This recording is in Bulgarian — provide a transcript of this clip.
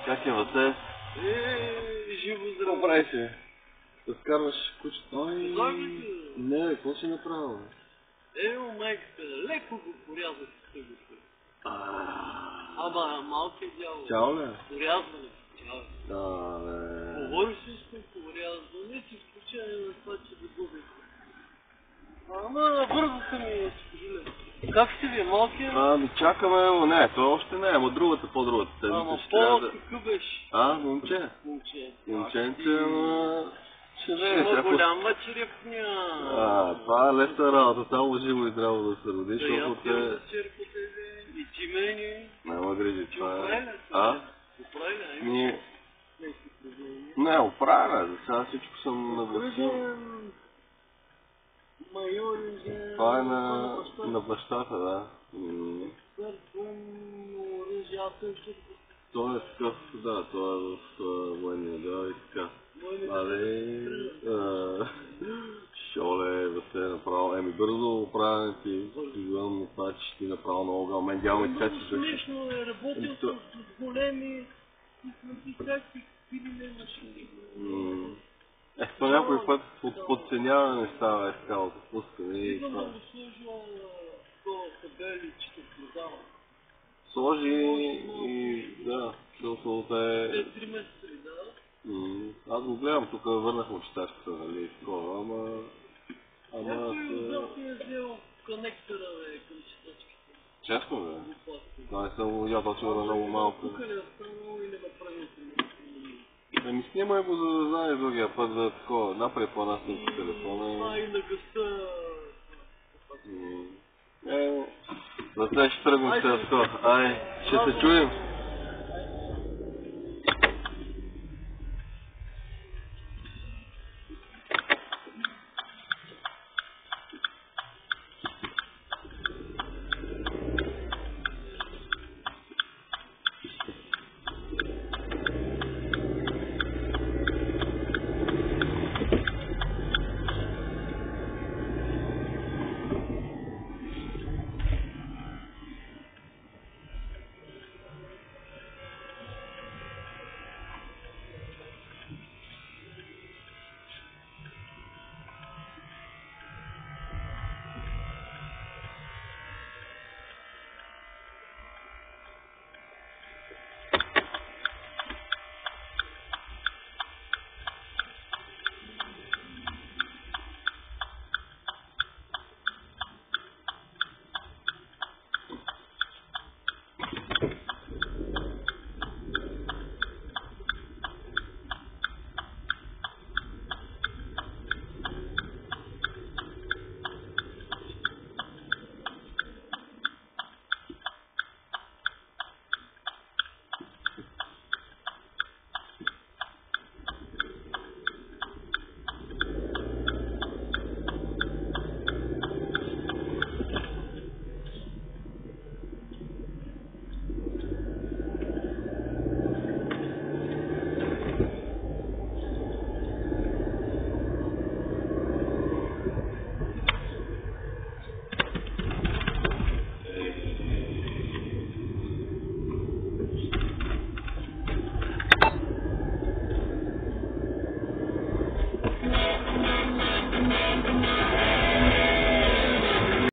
Как е, Васе? Живо здраво. Какво правиш, бе? Да вкарваш кучето? Ой, не, какво си направил, бе? майката, леко го порязах с тъгото. Ама малки дяло. Чао ли? Порязване. Чао. Да, бе. Говориш всичко порязване, с изключение на това, че да губиш. Ама бързо са ми споделя. Как си ви, малкия? Ами чакаме, не, то още не, ама другата, по-другата седмица. Ама по-какъв беше? Момче. Момче. Момченце, ама... Ще не, има голяма черепня. Това е лесна работа, само живо и здраво да се роди, да защото те... Да черпате и ти мени. Няма грижи, това е... Оправи ли? Ние... Не, оправя, за сега всичко съм нагласил. Това е на бащата, да. Той е такъв, да, той е в военния, да, и така. Шоле, Васе, направо, бързо оправяне ти, виждам на това, че ти направо много гал. Мен дяло и така си също. Смешно е, работил с големи и всякакви филини машини. То някой път подценява неща, така, от отпускане и това. Сигурно го служил табели, че те продава. Сложи и да, защото те... 3 месеца ли, да? Аз го гледам, тук върнахме читачката, нали, скоро, ама... Някой отделно е взел конектора, към читачката. Честно, бе? Това не съм го видял, това сигурно е много малко. Тук ли е останало или направи Снимай го, за да знае другия път, за такова, напред по-нас на телефона. И на гъста... За това ще тръгвам сега скоро. Ще се чуем.